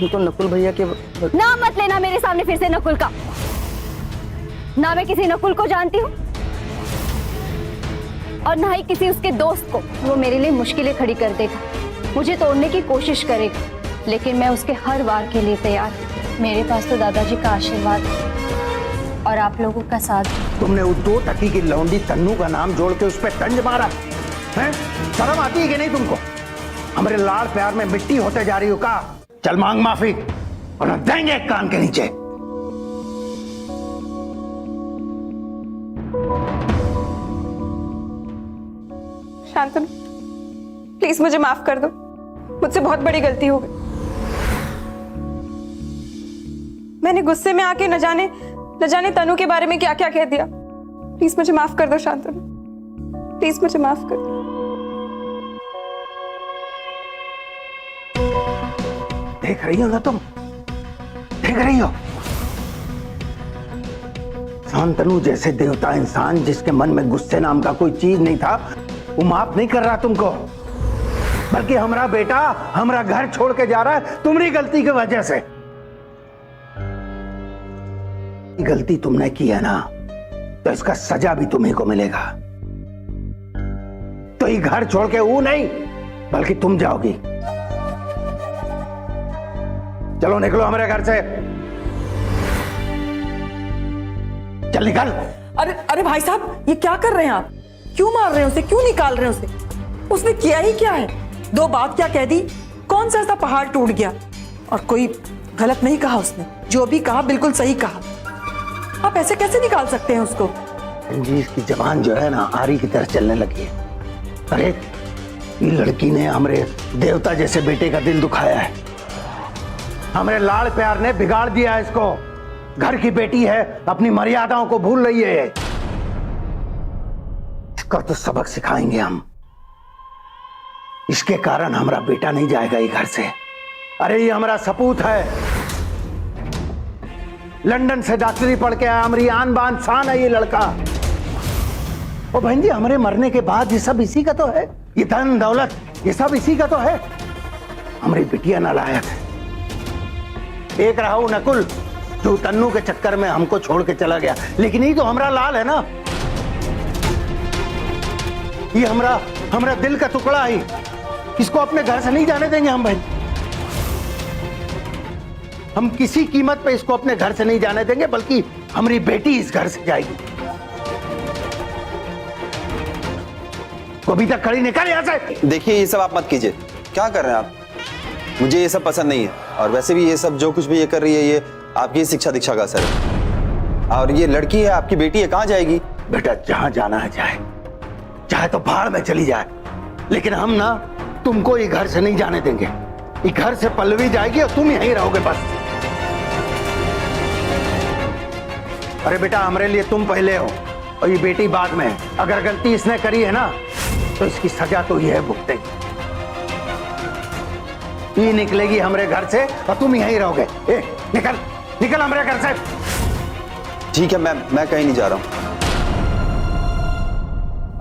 हम तो नकुल भैया के। नाम मत लेना मेरे सामने फिर से नकुल का। ना मैं किसी नकुल को जानती हूँ और ना ही किसी उसके दोस्त को। वो मेरे लिए मुश्किलें खड़ी कर देगा, मुझे तोड़ने की कोशिश करेगा, लेकिन मैं उसके हर वार के लिए तैयार हूँ। मेरे पास तो दादाजी का आशीर्वाद है और आप लोगों का साथ। तुमने उस 2 टकी की लौंडी तन्नू का नाम जोड़ के उस पर तंज मारा है? शर्म आती है कि नहीं तुमको? हमारे लाड़ प्यार में मिट्टी होते जा रही हो का? चल मांग माफी वरना देंगे एक कान के नीचे। शांतनु, प्लीज मुझे माफ कर दो, मुझसे बहुत बड़ी गलती हो गई। मैंने गुस्से में आके न जाने तनु के बारे में क्या क्या कह दिया। प्लीज मुझे माफ कर दो शांतनु, प्लीज मुझे माफ कर दो। देख रही हो ना तुम, देख रही हो? शांतनु जैसे देवता इंसान जिसके मन में गुस्से नाम का कोई चीज नहीं था, वो माफ नहीं कर रहा तुमको, बल्कि हमारा बेटा हमारा घर छोड़ के जा रहा है तुम्हारी गलती की वजह से। गलती तुमने की है ना, तो इसका सजा भी तुम्ही को मिलेगा। तो ये घर छोड़ के वो नहीं बल्कि तुम जाओगी। चलो निकलो हमारे घर से, चल निकल। अरे अरे भाई साहब, ये क्या कर रहे हैं आप? क्यों मार रहे हैं उसे? क्यों निकाल रहे हैं उसे? उसने किया ही क्या है? 2 बात क्या कह दी? कौन सा ऐसा पहाड़ टूट गया? और कोई गलत नहीं कहा उसने, जो भी कहा बिल्कुल सही कहा। आप ऐसे कैसे निकाल सकते हैं उसको? जी इसकी जबान जो है ना आरी की तरह चलने लगी है। अरे ये लड़की ने हमारे देवता जैसे बेटे का दिल दुखाया है, हमारे लाड़ प्यार ने बिगाड़ दिया है इसको। घर की बेटी है, अपनी मर्यादाओं को भूल रही है। इसका तो सबक सिखाएंगे हम। इसके कारण हमारा बेटा नहीं जाएगा ये घर से। अरे ये हमारा सपूत है, लंदन से डॉक्टरी पढ़ के आया, हमारी आन बान शान है ये लड़का। ओ बहन जी, हमारे मरने के बाद ये सब इसी का तो है, ये धन दौलत ये सब इसी का तो है। हमारी बिटिया नालायक है। एक रहा वो नकुल जो तन्नू के चक्कर में हमको छोड़ के चला गया, लेकिन ये तो हमारा लाल है ना, ये हमारा दिल का टुकड़ा है। इसको अपने घर से नहीं जाने देंगे हम बहन। हम किसी कीमत पे इसको अपने घर से नहीं जाने देंगे, बल्कि हमारी बेटी इस घर से जाएगी। अभी तक खड़ी निकल यहां से। देखिए ये सब आप मत कीजिए, क्या कर रहे हैं आप? मुझे ये सब पसंद नहीं है, और वैसे भी ये सब जो कुछ भी ये कर रही है ये आपकी शिक्षा दीक्षा का असर है। और ये लड़की है, आपकी बेटी है, कहाँ जाएगी? बेटा जहां जाना है जाए, चाहे तो भाड़ में चली जाए, लेकिन हम ना तुमको ये घर से नहीं जाने देंगे। ये घर से पल्लवी जाएगी और तुम यहीं रहोगे बस। अरे बेटा हमारे लिए तुम पहले हो और ये बेटी बाद में। अगर गलती इसने करी है ना तो इसकी सजा तो ये है भुगतेगी। ये निकलेगी हमारे घर से और तुम यहीं रहोगे। ए, निकल निकल हमारे घर से। ठीक है, मैं कहीं नहीं जा रहा हूं।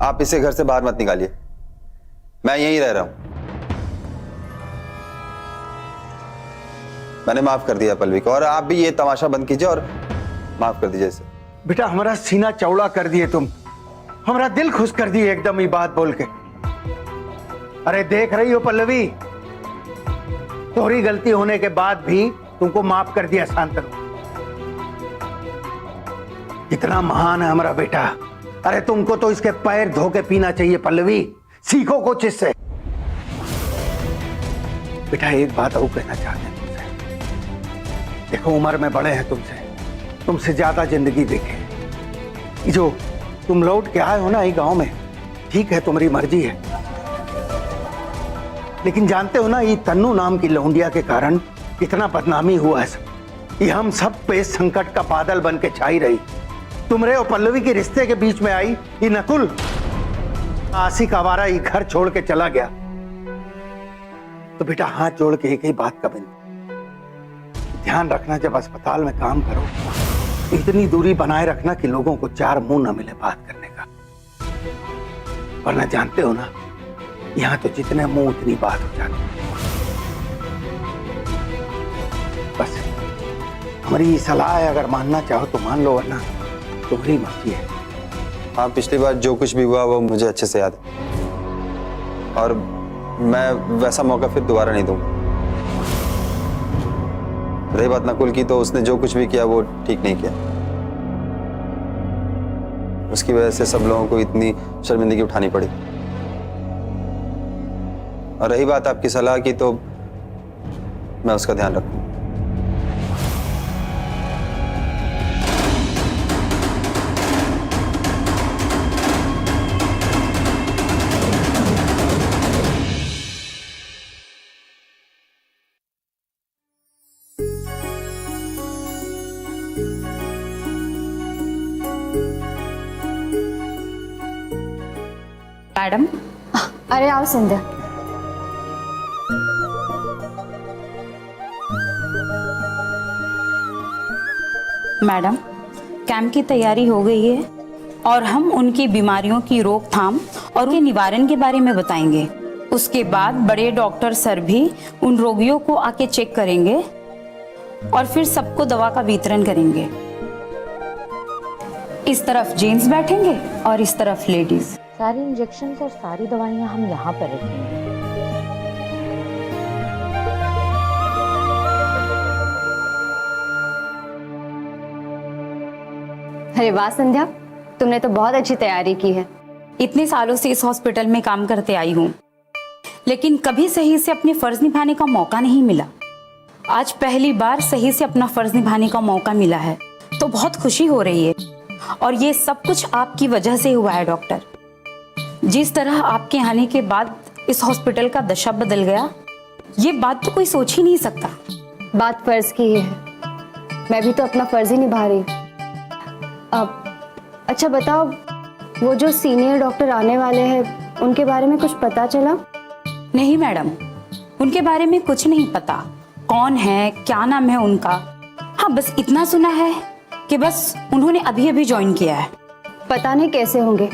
आप इसे घर से बाहर मत निकालिए, मैं यहीं रह रहा हूं। मैंने माफ कर दिया पल्लवी को, और आप भी ये तमाशा बंद कीजिए और माफ कर दीजिए इसे। बेटा हमारा सीना चौड़ा कर दिए तुम, हमारा दिल खुश कर दिए एकदम ये बात बोल के। अरे देख रही हो पल्लवी, तुम्हारी गलती होने के बाद भी तुमको माफ कर दिया शांतनु। कितना महान है हमारा बेटा। अरे तुमको तो इसके पैर धो के पीना चाहिए पल्लवी, सीखो कुछ इससे। बेटा एक बात और कहना चाहते हैं तुमसे। देखो उम्र में बड़े हैं तुमसे ज्यादा जिंदगी देखे। ये जो तुम लौट के आए हो ना ये गांव में, ठीक है तुम्हारी मर्जी है, लेकिन जानते हो ना ये तन्नू नाम की लौंडिया के कारण कितना बदनामी हुआ है। ये हम सब पे संकट का बादल बन के छाई रही। तुमरे और पल्लवी के रिश्ते के बीच में आई ये नकुल आशिक आवारा ये घर छोड़ के चला गया। तो बेटा हाथ जोड़ के एक ही बात का बिंदु ध्यान रखना, जब अस्पताल में काम करो इतनी दूरी बनाए रखना कि लोगों को 4 मुंह न मिले बात करने का, वरना जानते हो ना यहाँ तो जितने मुंह उतनी बात हो जाती। हमारी सलाह है, अगर मानना चाहो तो मान लो, वरना तुम्हारी मर्जी है। हाँ, पिछली बार जो कुछ भी हुआ वो मुझे अच्छे से याद है, और मैं वैसा मौका फिर दोबारा नहीं दूंगा। रही बात नकुल की, तो उसने जो कुछ भी किया वो ठीक नहीं किया। उसकी वजह से सब लोगों को इतनी शर्मिंदगी उठानी पड़ी। और रही बात आपकी सलाह की, तो मैं उसका ध्यान रखूंगा। मैडम, अरे आओ संध्या। मैडम, कैंप की तैयारी हो गई है और हम उनकी बीमारियों की रोकथाम और उनके निवारण के बारे में बताएंगे। उसके बाद बड़े डॉक्टर सर भी उन रोगियों को आके चेक करेंगे और फिर सबको दवा का वितरण करेंगे। इस तरफ जेंट्स बैठेंगे और इस तरफ लेडीज। सारी इंजेक्शन और सारी दवाइयां हम यहाँ पर रखेंगे। अरे वाह संध्या, तुमने तो बहुत अच्छी तैयारी की है। इतने सालों से इस हॉस्पिटल में काम करते आई हूँ, लेकिन कभी सही से अपने फर्ज निभाने का मौका नहीं मिला। आज पहली बार सही से अपना फर्ज निभाने का मौका मिला है, तो बहुत खुशी हो रही है। और ये सब कुछ आपकी वजह से हुआ है डॉक्टर। जिस तरह आपके आने के बाद इस हॉस्पिटल का दशा बदल गया, ये बात तो कोई सोच ही नहीं सकता। बात फर्ज की ही है, मैं भी तो अपना फर्ज ही निभा रही हूँ। अब अच्छा बताओ, वो जो सीनियर डॉक्टर आने वाले हैं उनके बारे में कुछ पता चला? नहीं मैडम, उनके बारे में कुछ नहीं पता। कौन है, क्या नाम है उनका? हाँ, बस इतना सुना है कि बस उन्होंने अभी अभी ज्वाइन किया है। पता नहीं कैसे होंगे।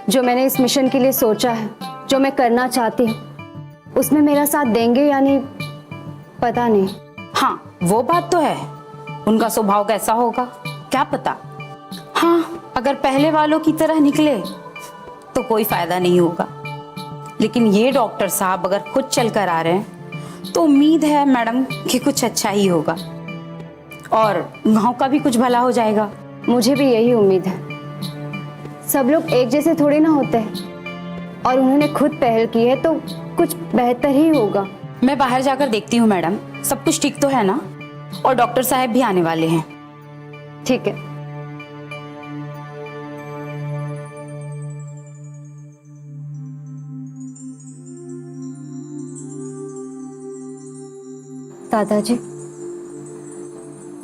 जो मैंने इस मिशन के लिए सोचा है, जो मैं करना चाहती हूँ, उसमें मेरा साथ देंगे या नहीं पता नहीं। हाँ, वो बात तो है। उनका स्वभाव कैसा होगा क्या पता। हाँ, अगर पहले वालों की तरह निकले तो कोई फायदा नहीं होगा, लेकिन ये डॉक्टर साहब अगर खुद चल कर आ रहे हैं तो उम्मीद है मैडम कि कुछ अच्छा ही होगा और गांव का भी कुछ भला हो जाएगा। मुझे भी यही उम्मीद है। सब लोग एक जैसे थोड़ी ना होते हैं, और उन्होंने खुद पहल की है तो कुछ बेहतर ही होगा। मैं बाहर जाकर देखती हूँ मैडम, सब कुछ ठीक तो है ना? और डॉक्टर साहब भी आने वाले हैं। ठीक है। दादाजी,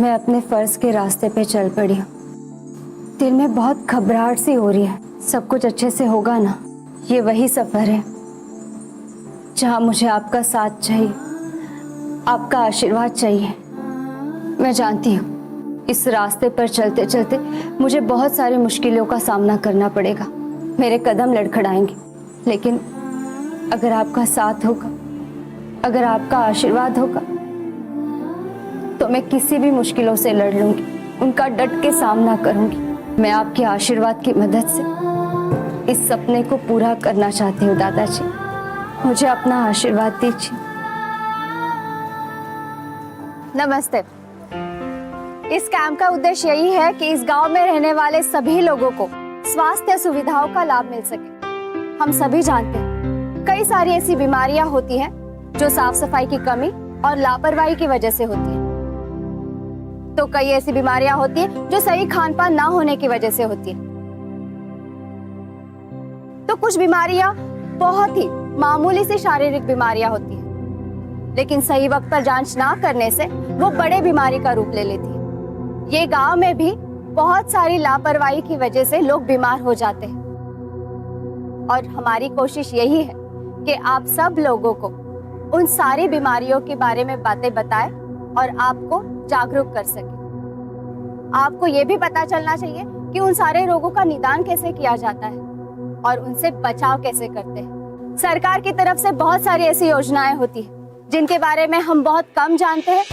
मैं अपने फर्ज के रास्ते पे चल पड़ी हूँ। दिल में बहुत घबराहट सी हो रही है। सब कुछ अच्छे से होगा ना? ये वही सफर है जहाँ मुझे आपका साथ चाहिए, आपका आशीर्वाद चाहिए। मैं जानती हूँ इस रास्ते पर चलते चलते मुझे बहुत सारी मुश्किलों का सामना करना पड़ेगा। मेरे कदम लड़खड़ाएंगे, लेकिन अगर आपका साथ होगा, अगर आपका आशीर्वाद होगा, तो मैं किसी भी मुश्किलों से लड़ लूंगी, उनका डट के सामना करूंगी। मैं आपके आशीर्वाद की मदद से इस सपने को पूरा करना चाहती हूँ। दादाजी, मुझे अपना आशीर्वाद दीजिए। नमस्ते। इस कैंप का उद्देश्य यही है कि इस गांव में रहने वाले सभी लोगों को स्वास्थ्य सुविधाओं का लाभ मिल सके। हम सभी जानते हैं कई सारी ऐसी बीमारियां होती हैं जो साफ सफाई की कमी और लापरवाही की वजह से होती है, तो कई ऐसी बीमारियां होती हैं जो सही खान पान ना होने की वजह से होती है। तो कुछ बीमारियां बहुत ही मामूली सी शारीरिक बीमारियां होती हैं, लेकिन सही वक्त पर जांच ना करने से वो बड़े बीमारी का रूप ले लेती है। ये गांव में भी बहुत सारी लापरवाही की वजह से लोग बीमार हो जाते हैं, और हमारी कोशिश यही है कि आप सब लोगों को उन सारी बीमारियों के बारे में बातें बताएं और आपको जागरूक कर सके। आपको ये भी पता चलना चाहिए कि उन सारे रोगों का निदान कैसे किया जाता है और उनसे बचाव कैसे करते हैं। सरकार की तरफ से बहुत सारी ऐसी योजनाएं होती हैं जिनके बारे में हम बहुत कम जानते हैं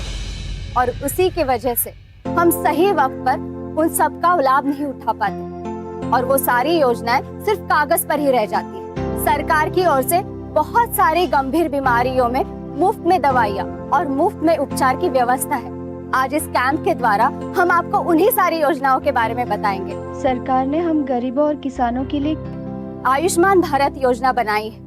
और उसी की वजह से हम सही वक्त पर उन सब का लाभ नहीं उठा पाते और वो सारी योजनाएं सिर्फ कागज पर ही रह जाती है। सरकार की ओर से बहुत सारी गंभीर बीमारियों में मुफ्त में दवाइयाँ और मुफ्त में उपचार की व्यवस्था है। आज इस कैंप के द्वारा हम आपको उन्हीं सारी योजनाओं के बारे में बताएंगे। सरकार ने हम गरीबों और किसानों के लिए आयुष्मान भारत योजना बनाई है,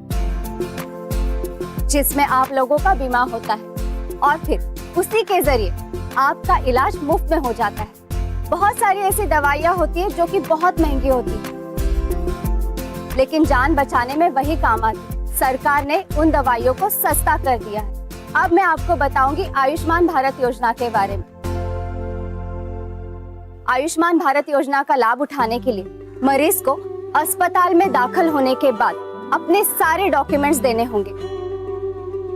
जिसमें आप लोगों का बीमा होता है और फिर उसी के जरिए आपका इलाज मुफ्त में हो जाता है। बहुत सारी ऐसी दवाइयाँ होती है जो कि बहुत महंगी होती है, लेकिन जान बचाने में वही काम आती है। सरकार ने उन दवाइयों को सस्ता कर दिया है। अब मैं आपको बताऊंगी आयुष्मान भारत योजना के बारे में। आयुष्मान भारत योजना का लाभ उठाने के लिए मरीज को अस्पताल में दाखिल होने के बाद अपने सारे डॉक्यूमेंट्स देने होंगे।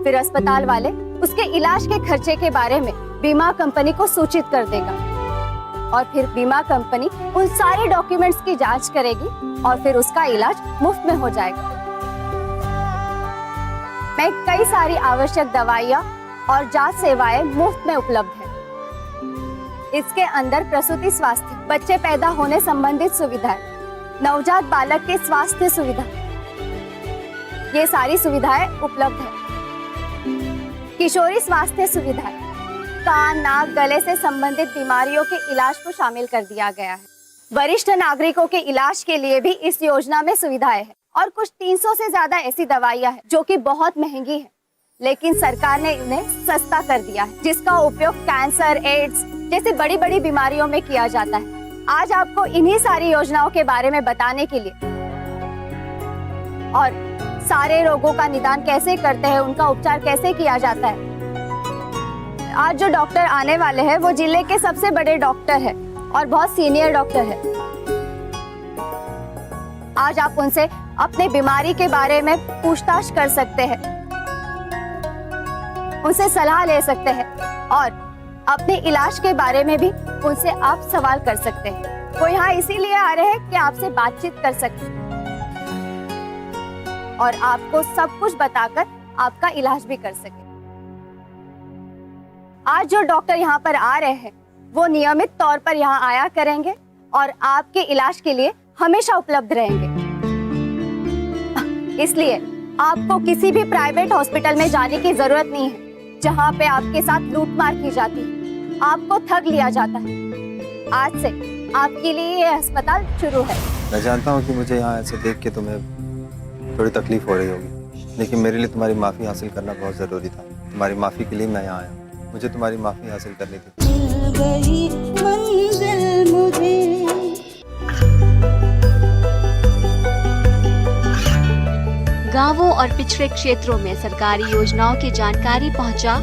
फिर अस्पताल वाले उसके इलाज के खर्चे के बारे में बीमा कंपनी को सूचित कर देगा और फिर बीमा कंपनी उन सारे डॉक्यूमेंट्स की जांच करेगी और फिर उसका इलाज मुफ्त में हो जाएगा। में कई सारी आवश्यक दवाइयाँ और जांच सेवाएं मुफ्त में उपलब्ध है। इसके अंदर प्रसूति स्वास्थ्य, बच्चे पैदा होने संबंधित सुविधाएं, नवजात बालक के स्वास्थ्य सुविधा, ये सारी सुविधाएं उपलब्ध है। किशोरी स्वास्थ्य सुविधाएं, कान, नाक, गले से संबंधित बीमारियों के इलाज को शामिल कर दिया गया है। वरिष्ठ नागरिकों के इलाज के लिए भी इस योजना में सुविधाएं हैं और कुछ 300 से ज्यादा ऐसी दवाइयां हैं जो कि बहुत महंगी है, लेकिन सरकार ने इन्हें सस्ता कर दिया है, जिसका उपयोग कैंसर, एड्स जैसी बड़ी बड़ी बीमारियों में किया जाता है। आज आपको इन्हीं सारी योजनाओं के बारे में बताने के लिए और सारे रोगों का निदान कैसे करते हैं, उनका उपचार कैसे किया जाता है, आज जो डॉक्टर आने वाले हैं वो जिले के सबसे बड़े डॉक्टर है और बहुत सीनियर डॉक्टर है। आज आप उनसे अपने बीमारी के बारे में पूछताछ कर सकते हैं, उनसे सलाह ले सकते हैं और अपने इलाज के बारे में भी उनसे आप सवाल कर सकते हैं। वो यहाँ इसीलिए आ रहे हैं कि आपसे बातचीत कर सकें और आपको सब कुछ बताकर आपका इलाज भी कर सके। आज जो डॉक्टर यहाँ पर आ रहे हैं वो नियमित तौर पर यहाँ आया करेंगे और आपके इलाज के लिए हमेशा उपलब्ध रहेंगे। इसलिए आपको किसी भी प्राइवेट हॉस्पिटल में जाने की जरूरत नहीं है जहाँ पे आपके साथ लूटमार की जाती है, आपको ठग लिया जाता है। आज से आपके लिए ये अस्पताल शुरू है। मैं जानता हूँ कि मुझे यहाँ ऐसे देख के तुम्हें थोड़ी तकलीफ हो रही होगी, लेकिन मेरे लिए तुम्हारी माफ़ी हासिल करना बहुत ज़रूरी था। तुम्हारी माफ़ी के लिए मैं यहाँ आया, मुझे तुम्हारी माफ़ी हासिल करनी थी। गांवों और पिछड़े क्षेत्रों में सरकारी योजनाओं की जानकारी पहुंचा।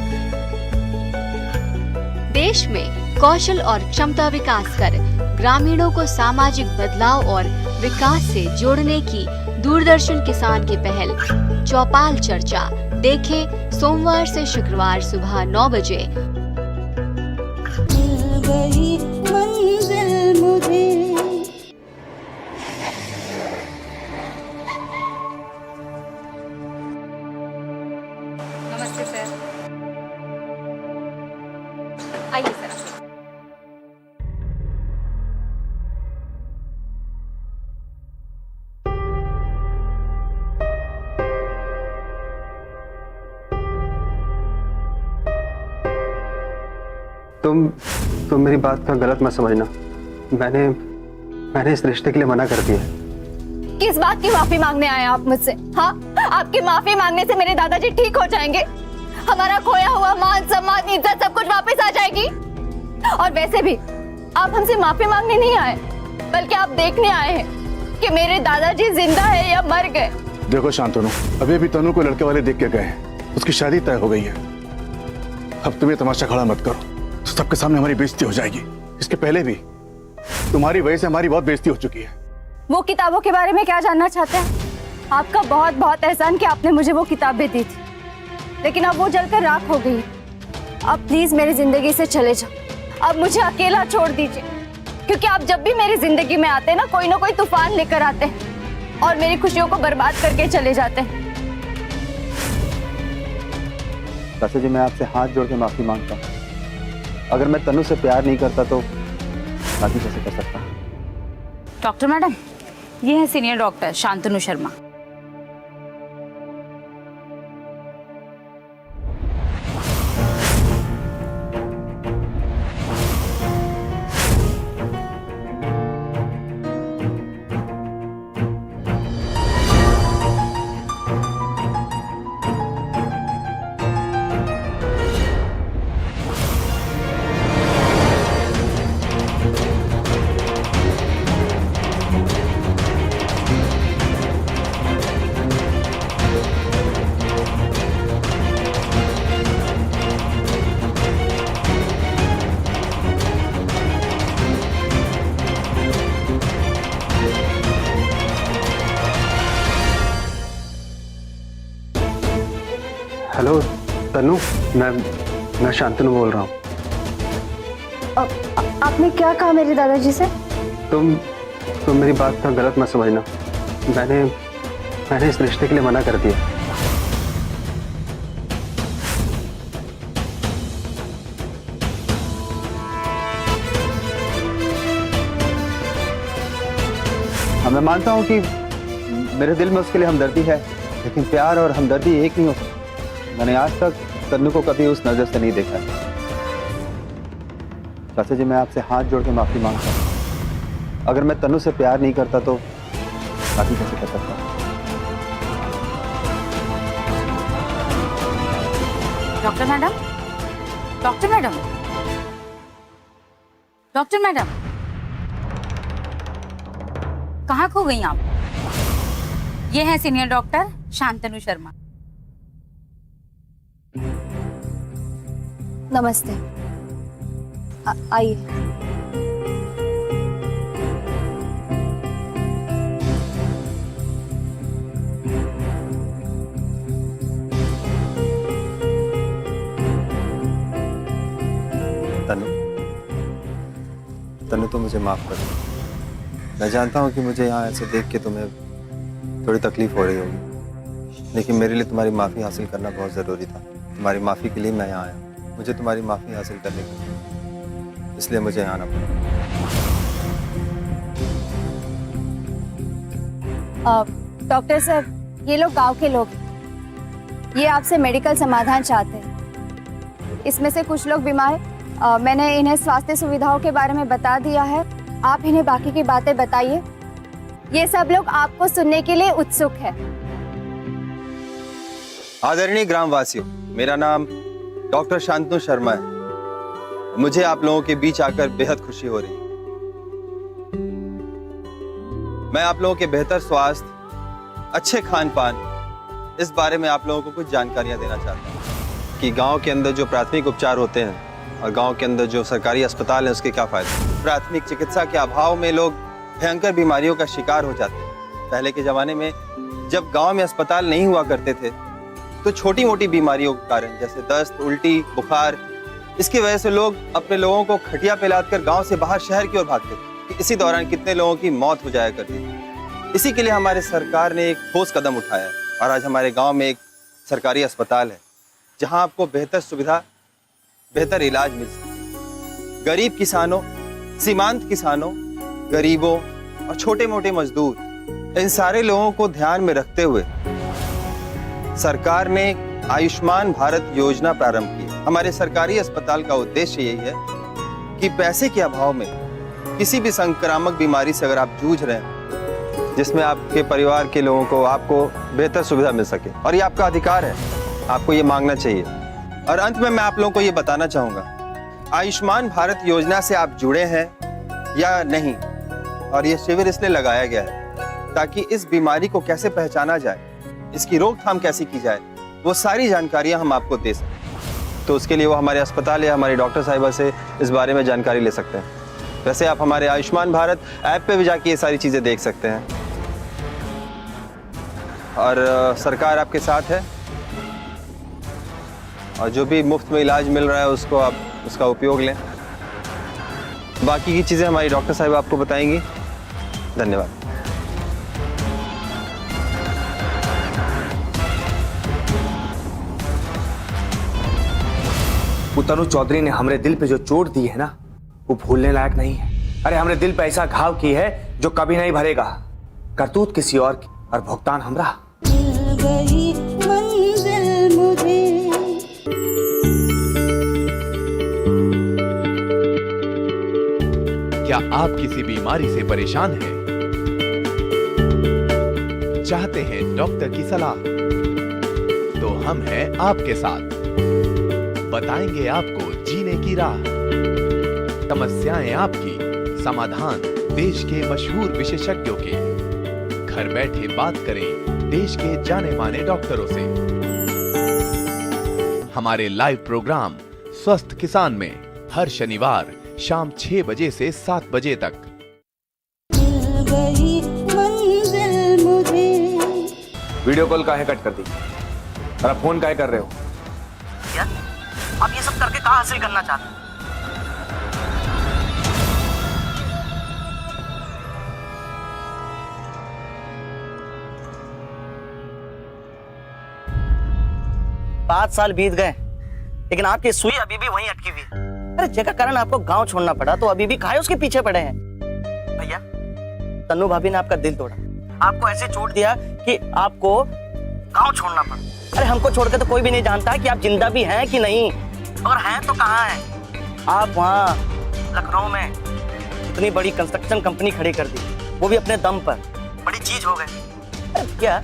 देश में कौशल और क्षमता विकास कर ग्रामीणों को सामाजिक बदलाव और विकास से जोड़ने की दूरदर्शन किसान की पहल चौपाल चर्चा देखें सोमवार से शुक्रवार सुबह 9 बजे। नमस्ते सर। आइए सर। तुम मेरी बात का गलत मत समझना। मैंने इस रिश्ते के लिए मना कर दिया। किस बात की माफी मांगने आए आप मुझसे? हाँ, आपकी माफी मांगने से मेरे दादाजी ठीक हो जाएंगे, हमारा खोया हुआ मान सम्मान इज्जत सब कुछ वापस आ जाएगी। और वैसे भी आप हमसे माफी मांगने नहीं आए, बल्कि आप देखने आए हैं कि मेरे दादाजी जिंदा है या मर गए। देखो शांतनु, अभी तनु को लड़के वाले देख के गए, उसकी शादी तय हो गई है। अब तुम ये तमाशा खड़ा मत करो, तो सबके सामने हमारी बेइज्जती हो जाएगी। इसके पहले भी तुम्हारी वजह से हमारी बहुत बेइज्जती हो चुकी है। वो किताबों के बारे में क्या जानना चाहते हैं? आपका बहुत बहुत एहसान कि आपने मुझे वो किताबें दी थी, लेकिन अब वो जलकर राख हो गई। अब प्लीज मेरी जिंदगी से चले जाओ, अब मुझे अकेला छोड़ दीजिए, क्योंकि आप जब भी मेरी जिंदगी में आते हैं ना कोई तूफान लेकर आते हैं और मेरी खुशियों को बर्बाद करके चले जाते हैं। चाचा जी, मैं आपसे हाथ जोड़ के माफी मांगता हूँ। अगर मैं तनु से प्यार नहीं करता तो शादी कैसे कर सकता? डॉक्टर मैडम, ये है senior doctor Shantanu Sharma. Hello Tanu, मैं शांतनु बोल रहा हूँ। आपने क्या कहा मेरे दादाजी से? तुम मेरी बात का गलत मत समझना। मैंने इस रिश्ते के लिए मना कर दिया। हाँ, मैं मानता हूँ कि मेरे दिल में उसके लिए हमदर्दी है, लेकिन प्यार और हमदर्दी एक नहीं हो सकती। मैंने आज तक तन्नू को कभी उस नजर से नहीं देखा है। चाचा जी, मैं आपसे हाथ जोड़ के माफी मांगता हूँ। अगर मैं तन्नू से प्यार नहीं करता तो शादी कैसे कर सकता? Doctor madam, doctor madam, doctor madam, कहाँ खो गई आप? ये है सीनियर डॉक्टर शांतनु शर्मा। नमस्ते, आइए। तन्नू तो मुझे माफ कर दो। मैं जानता हूँ कि मुझे यहाँ ऐसे देख के तुम्हें थोड़ी तकलीफ हो रही होगी, लेकिन मेरे लिए तुम्हारी माफ़ी हासिल करना बहुत ज़रूरी था। तुम्हारी माफ़ी के लिए मैं यहाँ आया। मुझे तुम्हारी माफ़ी हासिल करने की, इसलिए मुझे यहाँ आना पड़ा। डॉक्टर साहब, ये लोग गांव के लोग हैं। ये आपसे मेडिकल समाधान चाहते हैं। इसमें से कुछ लोग बीमार हैं। मैंने इन्हें स्वास्थ्य सुविधाओं के बारे में बता दिया है। आप इन्हें बाकी की बातें बताइए। ये सब लोग आपको सुनने के लिए उत्सुक है। आदरणीय ग्रामवासियों, मेरा नाम डॉक्टर शांतनु शर्मा है। मुझे आप लोगों के बीच आकर बेहद खुशी हो रही है। मैं आप लोगों के बेहतर स्वास्थ्य, अच्छे खान पान, इस बारे में आप लोगों को कुछ जानकारियां देना चाहता हूं कि गांव के अंदर जो प्राथमिक उपचार होते हैं और गांव के अंदर जो सरकारी अस्पताल है उसके क्या फायदे। प्राथमिक चिकित्सा के अभाव में लोग भयंकर बीमारियों का शिकार हो जाते हैं। पहले के जमाने में जब गांव में अस्पताल नहीं हुआ करते थे तो छोटी मोटी बीमारियों के कारण, जैसे दस्त, उल्टी, बुखार, इसकी वजह से लोग अपने लोगों को खटिया पे लादकर गांव से बाहर शहर की ओर भागते थे। इसी दौरान कितने लोगों की मौत हो जाया करती थी। इसी के लिए हमारे सरकार ने एक ठोस कदम उठाया है और आज हमारे गांव में एक सरकारी अस्पताल है जहां आपको बेहतर सुविधा, बेहतर इलाज मिल सके। गरीब किसानों, सीमांत किसानों, गरीबों और छोटे मोटे मजदूर, इन सारे लोगों को ध्यान में रखते हुए सरकार ने आयुष्मान भारत योजना प्रारंभ की। हमारे सरकारी अस्पताल का उद्देश्य यही है कि पैसे के अभाव में किसी भी संक्रामक बीमारी से अगर आप जूझ रहे हैं, जिसमें आपके परिवार के लोगों को, आपको बेहतर सुविधा मिल सके। और ये आपका अधिकार है, आपको ये मांगना चाहिए। और अंत में मैं आप लोगों को ये बताना चाहूंगा, आयुष्मान भारत योजना से आप जुड़े हैं या नहीं, और ये शिविर इसलिए लगाया गया है ताकि इस बीमारी को कैसे पहचाना जाए, इसकी रोकथाम कैसी की जाए, वो सारी जानकारियां हम आपको दे सकें। तो उसके लिए वो हमारे अस्पताल या हमारी डॉक्टर साहिबा से इस बारे में जानकारी ले सकते हैं। वैसे आप हमारे आयुष्मान भारत ऐप पे भी जाके ये सारी चीज़ें देख सकते हैं। और सरकार आपके साथ है और जो भी मुफ्त में इलाज मिल रहा है उसको आप उसका उपयोग लें। बाकी की चीज़ें हमारी डॉक्टर साहिबा आपको बताएंगी। धन्यवाद। वो तनु चौधरी ने हमरे दिल पे जो चोट दी है ना, वो भूलने लायक नहीं है। अरे हमरे दिल पे ऐसा घाव की है जो कभी नहीं भरेगा। करतूत किसी और की और भुगतान हमरा। क्या आप किसी बीमारी से परेशान हैं? चाहते हैं डॉक्टर की सलाह? तो हम हैं आपके साथ, बताएंगे आपको जीने की राह। समस्याएं आपकी, समाधान देश के मशहूर विशेषज्ञों के। घर बैठे बात करें देश के जाने माने डॉक्टरों से। हमारे लाइव प्रोग्राम स्वस्थ किसान में हर शनिवार शाम 6 बजे से 7 बजे तक। वीडियो कॉल काहे कट कर दी और आप फोन काहे कर रहे हो? क्या आप ये सब करके कहाँ हासिल करना चाहते हैं? पाँच साल बीत गए लेकिन आपकी सुई अभी भी वहीं अटकी हुई है। अरे जेका कारण आपको गांव छोड़ना पड़ा तो अभी भी खाए उसके पीछे पड़े हैं। भैया तन्नू भाभी ने आपका दिल तोड़ा, आपको ऐसे चोट दिया कि आपको गांव छोड़ना पड़ा। अरे हमको छोड़ के तो कोई भी नहीं जानता कि आप जिंदा भी हैं कि नहीं, और हैं तो कहाँ हैं। आप वहाँ लखनऊ में इतनी बड़ी कंस्ट्रक्शन कंपनी खड़ी कर दी, वो भी अपने दम पर, बड़ी चीज हो गए। अरे क्या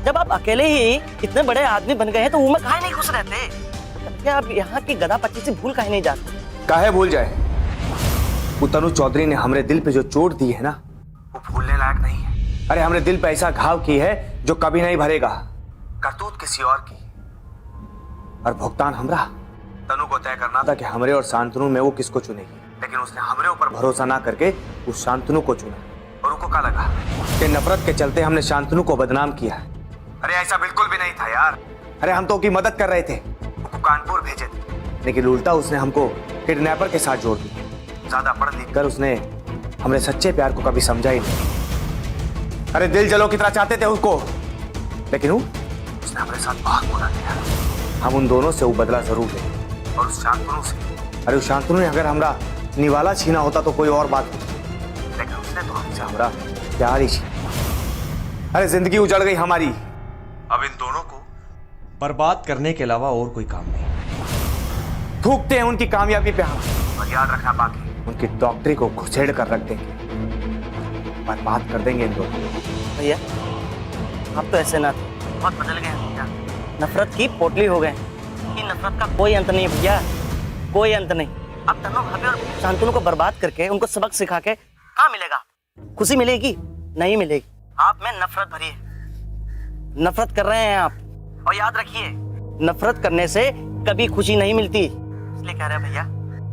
जब आप अकेले ही इतने बड़े आदमी बन गए हैं तो वो में काहे नहीं खुश रहते? क्या आप यहाँ की गधा पच्ची से भूल काहे नहीं जाते? काहे भूल जाए? वो तनु चौधरी ने हमरे दिल पे जो चोट दी है ना, वो भूलने लायक नहीं है। अरे हमरे दिल पे ऐसा घाव की है जो कभी नहीं भरेगा। करतूत किसी और की और भुगतान हमरा। तनु को तय करना था कि हमरे और शांतनु में वो किसको चुनेगी, लेकिन उसने हमरे ऊपर भरोसा ना करके उस शांतनु को चुना। और उनको क्या लगा कि नफरत के चलते हमने शांतनु को बदनाम किया। अरे ऐसा बिल्कुल भी नहीं था यार। अरे हम तो उसकी मदद कर रहे थे, उसको कानपुर भेजे थे, लेकिन उल्टा उसने हमको किडनैपर के साथ जोड़ दिया। ज्यादा पढ़ लिख कर उसने हमरे सच्चे प्यार को कभी समझा ही नहीं। अरे दिल जलो की तरह चाहते थे उसको, लेकिन उसने हमारे साथ बहुत बुरा किया। हम उन दोनों से वो बदला जरूर ले, और उस शांतनु से। अरे उस शांतनु ने अगर हमरा निवाला छीना होता तो कोई और बात होती, लेकिन उसने तो हमसे हमरा प्यार ही छीना। अरे जिंदगी उजड़ गई हमारी। अब इन दोनों को बर्बाद करने के अलावा और कोई काम नहीं। थूकते हैं उनकी कामयाबी पे हम, और याद रखना बाकी उनकी डॉक्टरी को घुसेड़ कर रख देंगे, बर्बाद कर देंगे इन दोनों। भैया आप तो ऐसे ना थे, बहुत बदल गए हैं भैया। नफरत की पोटली हो गए। कि नफरत का कोई अंत नहीं भैया, कोई अंत नहीं। अब तन्नू भाभी और शांतनु को बर्बाद करके उनको सबक सिखा के कहाँ मिलेगा? खुशी मिलेगी? नहीं मिलेगी। आप में नफरत भरी है, नफरत कर रहे हैं आप। और याद रखिए नफरत करने से कभी खुशी नहीं मिलती। इसलिए कह रहे हैं भैया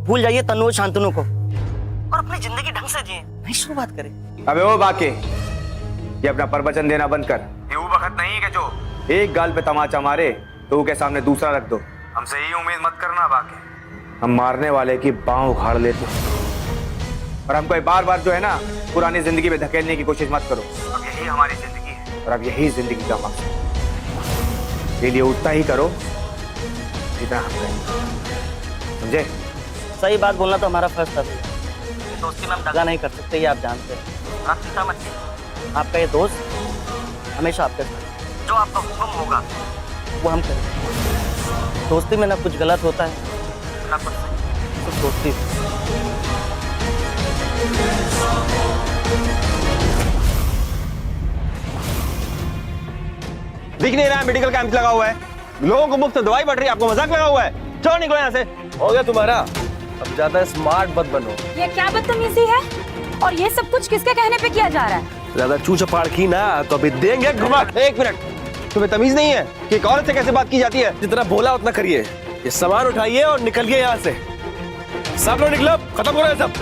भूल जाइए तन्नू और शांतनु को और अपनी जिंदगी ढंग से जिए, नहीं शुरुआत करें। अबे ओ बाके, ये अपना प्रवचन देना बंद कर। ये वो वक्त नहीं है कि जो एक गाल पे तमाचा मारे तो के सामने दूसरा रख दो। हमसे ये उम्मीद मत करना बाके, हम मारने वाले की बाँह उखाड़ लेते हैं। और हमको बार बार जो है ना पुरानी जिंदगी में धकेलने की कोशिश मत करो। अब यही हमारी जिंदगी है और अब यही जिंदगी का मकसद। इसके लिए उतना ही करो जितना हम करें, समझे? सही बात बोलना तो हमारा फर्ज था। दोस्ती में हम दगा नहीं कर सकते, ये आप जानते हैं। आप चिंता मत कीजिए, आपका ये दोस्त हमेशा आपके साथ, जो आपका हुक्म होगा वो हम करेंगे। दोस्ती में ना कुछ गलत होता है ना कुछ सही, सिर्फ दोस्ती। दिख नहीं रहा है मेडिकल कैंप लगा हुआ है, लोगों को मुफ्त दवाई बढ़ रही है, आपको मजाक लगा हुआ है। चलो निकलो यहाँ से। हो गया तुम्हारा, अब ज्यादा स्मार्ट मत बनो। ये क्या बदतमीजी है? और ये सब कुछ किसके कहने पे किया जा रहा है? ज्यादा चूचा पाड़ की ना तो अभी देंगे घुमा। एक मिनट, तुम्हें तमीज नहीं है कि एक औरत से कैसे बात की जाती है? जितना बोला उतना करिए। ये सामान उठाइए और निकलिए यहाँ से। सब लोग निकलो, खत्म हो रहा है सब।